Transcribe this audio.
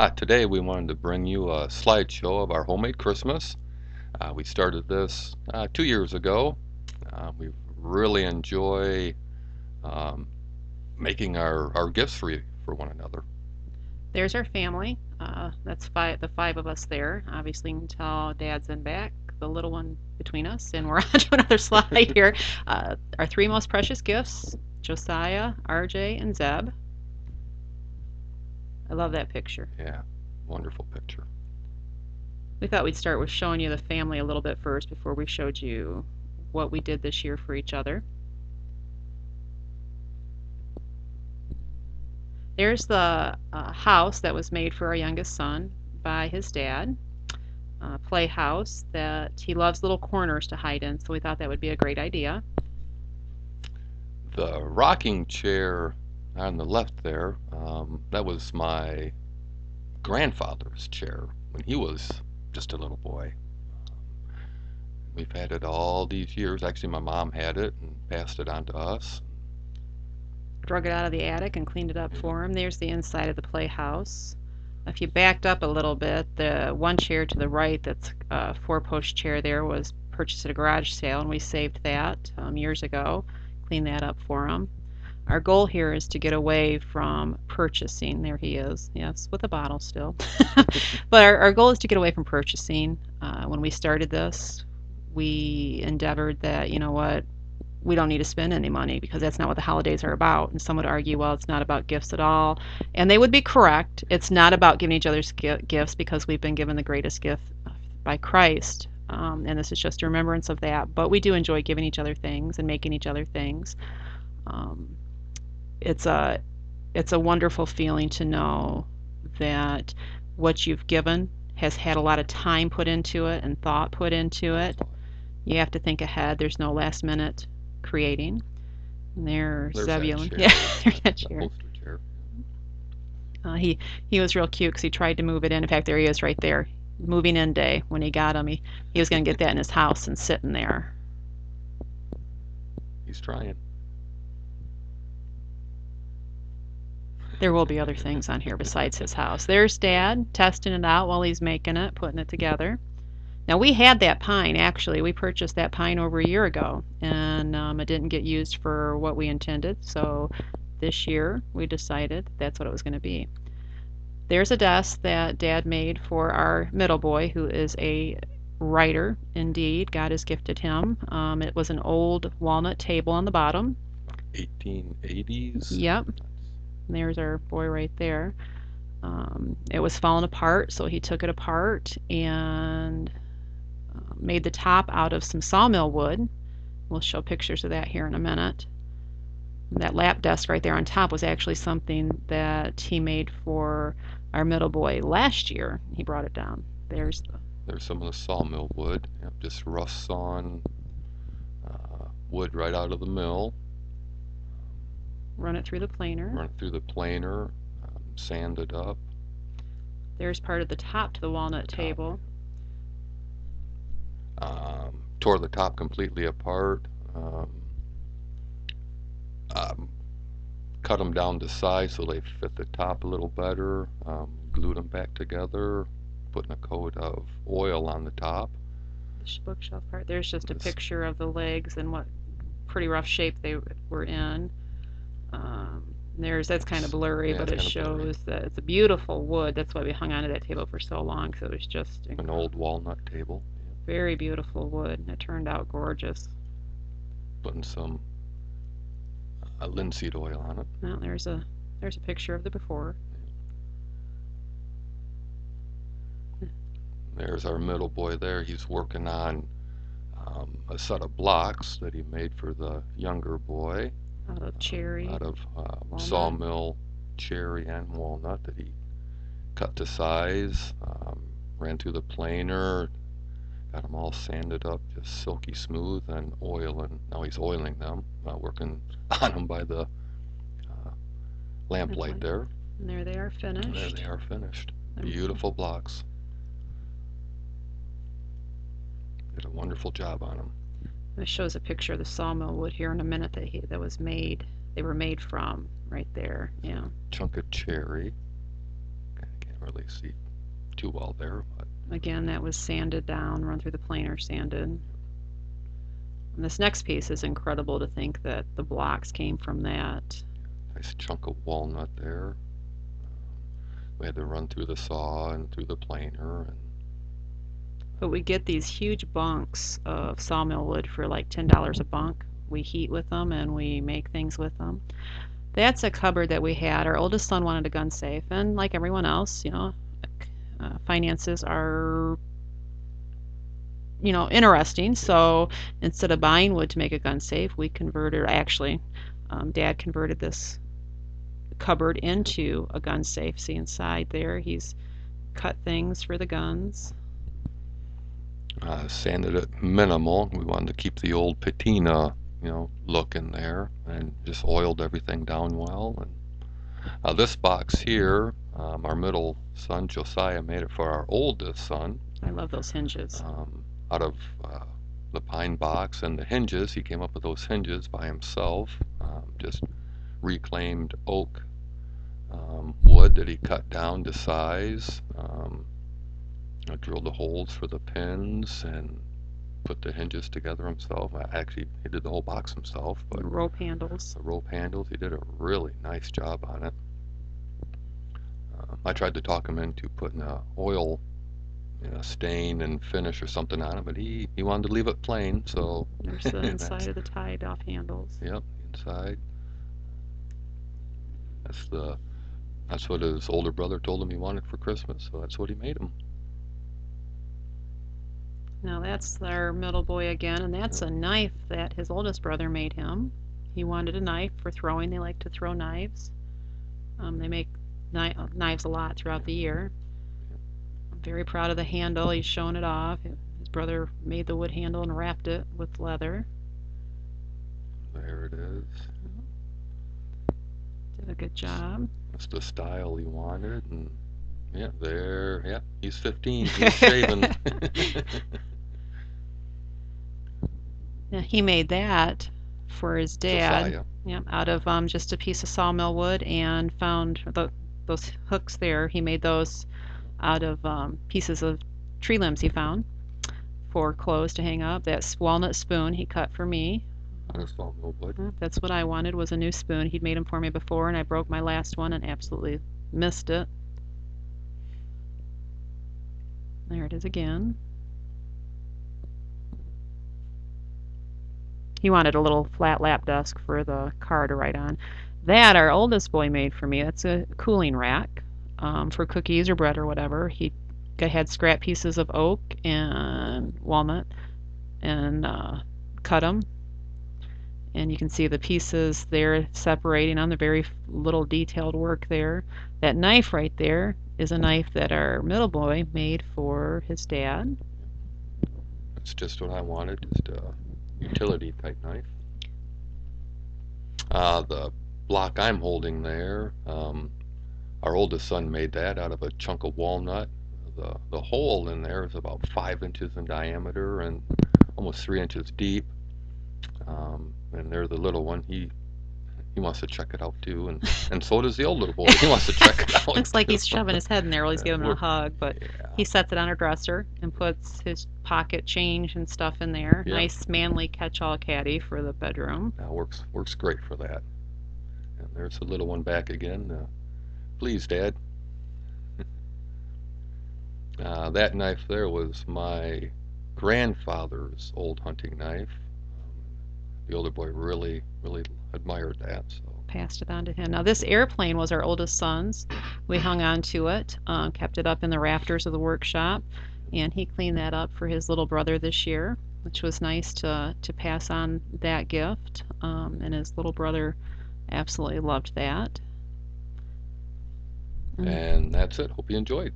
Today we wanted to bring you a slideshow of our homemade Christmas. We started this 2 years ago. We really enjoy um, making our gifts for one another. There's our family. That's the five of us there. Obviously, you can tell Dad's in back, the little one between us, and we're on to another slide here. Our three most precious gifts: Josiah, RJ, and Zeb. I love that picture. Yeah, wonderful picture. We thought we'd start with showing you the family a little bit first before we showed you what we did this year for each other. There's the house that was made for our youngest son by his dad. Playhouse that he loves little corners to hide in, so we thought that would be a great idea. The rocking chair on the left there, that was my grandfather's chair when he was just a little boy. We've had it all these years. Actually, my mom had it and passed it on to us. Drug it out of the attic and cleaned it up for him. There's the inside of the playhouse. If you backed up a little bit, the one chair to the right, that's a four-post chair there, was purchased at a garage sale, and we saved that years ago. Cleaned that up for him. Our goal here is to get away from purchasing. There he is, yes, with a bottle still. But our goal is to get away from purchasing. When we started this, we endeavored that, you know what, we don't need to spend any money because that's not what the holidays are about. And some would argue, well, it's not about gifts at all. And they would be correct. It's not about giving each other gifts because we've been given the greatest gift by Christ. And this is just a remembrance of that. But we do enjoy giving each other things and making each other things. Um, it's a it's a wonderful feeling to know that what you've given has had a lot of time put into it and thought put into it. You have to think ahead. There's no last minute creating. And there's There's that Zebulon. chair, Yeah, there's that the chair. poster chair. He was real cute because he tried to move it in. In fact, there he is right there. Moving in day when he got him. He was going to get that in his house and sitting there. He's trying. There will be other things on here besides his house. There's Dad testing it out while he's making it, putting it together. Now we had that pine actually. We purchased that pine over a year ago, and it didn't get used for what we intended. So this year we decided that's what it was going to be. There's a desk that Dad made for our middle boy, who is a writer indeed. God has gifted him. It was an old walnut table on the bottom. 1880s. Yep, there's our boy right there. It was falling apart, so he took it apart and made the top out of some sawmill wood. We'll show pictures of that here in a minute. That lap desk right there on top was actually something that he made for our middle boy last year. He brought it down. There's some of the sawmill wood. Yep, just rough sawn wood right out of the mill. Run it through the planer. Run it through the planer, sand it up. There's part of the top to the walnut table. Tore the top completely apart. Cut them down to size so they fit the top a little better. Glued them back together, putting a coat of oil on the top. The bookshelf part. There's just a picture of the legs and what pretty rough shape they were in. That's kind of blurry, Yeah, but it shows that it's a beautiful wood. That's why we hung onto that table for so long, because it was just an old walnut table. Very beautiful wood. It turned out gorgeous. Putting some linseed oil on it. Well, there's a picture of the before. There's our middle boy there. He's working on a set of blocks that he made for the younger boy. Out of cherry. Out of sawmill cherry and walnut that he cut to size, ran through the planer, got them all sanded up, just silky smooth, and now he's oiling them, working on them by the lamplight there. And there they are finished. And there they are finished. Beautiful blocks. Did a wonderful job on them. It shows a picture of the sawmill wood here in a minute that was made. They were made from right there. Yeah. Chunk of cherry. Can't hardly see too well there, but Again, that was sanded down, run through the planer, sanded. And this next piece is incredible to think that the blocks came from that. nice chunk of walnut there. We had to run through the saw and through the planer, and But we get these huge bunks of sawmill wood for like $10 a bunk. We heat with them and we make things with them. That's a cupboard that we had. Our oldest son wanted a gun safe, and like everyone else, finances are, interesting. So instead of buying wood to make a gun safe, we converted, actually, Dad converted this cupboard into a gun safe. See inside there, he's cut things for the guns. sanded it minimal. We wanted to keep the old patina, look in there, and just oiled everything down well. And this box here, our middle son Josiah made it for our oldest son. I love those hinges. Out of the pine box and the hinges, he came up with those hinges by himself. Just reclaimed oak wood that he cut down to size. Drilled the holes for the pins and put the hinges together himself. Actually, he did the whole box himself, but Rope handles. the rope handles, he did a really nice job on it. I tried to talk him into putting a oil stain and finish or something on it, but he wanted to leave it plain. So There's the inside of the tied off handles. Yep, inside. That's what his older brother told him he wanted for Christmas, so that's what he made him. Now that's our middle boy again, and that's a knife that his oldest brother made him. He wanted a knife for throwing. They like to throw knives. They make knives a lot throughout the year. I'm very proud of the handle. He's showing it off. His brother made the wood handle and wrapped it with leather. There it is. Did a good job. That's the style he wanted, and he's 15. He's shaving. Now he made that for his dad. Josiah. Yep, out of just a piece of sawmill wood, and found those hooks there. He made those out of pieces of tree limbs he found for clothes to hang up. That walnut spoon he cut for me. Out of sawmill wood. That's what I wanted, was a new spoon. He'd made them for me before, and I broke my last one and absolutely missed it. There it is again. He wanted a little flat lap desk for the car to write on. That our oldest boy made for me. That's a cooling rack for cookies or bread or whatever. He had scrap pieces of oak and walnut and cut them. And you can see the pieces there separating on the very little detailed work there. That knife right there is a knife that our middle boy made for his dad. That's just what I wanted, just a utility type knife. The block I'm holding there, our oldest son made that out of a chunk of walnut. The hole in there is about 5 inches in diameter and almost 3 inches deep. And there's the little one. He wants to check it out too, and so does the old little boy. He wants to check it out. Looks like too. he's shoving his head in there while he's giving him a hug, but Yeah. he sets it on a dresser and puts his pocket change and stuff in there. Yeah. Nice manly catch-all caddy for the bedroom. Works great for that. And there's the little one back again. Please, Dad. That knife there was my grandfather's old hunting knife. The older boy really admired that. So Passed it on to him. Now this airplane was our oldest son's. We hung on to it, kept it up in the rafters of the workshop, and he cleaned that up for his little brother this year, which was nice to pass on that gift. And his little brother absolutely loved that. and that's it. Hope you enjoyed.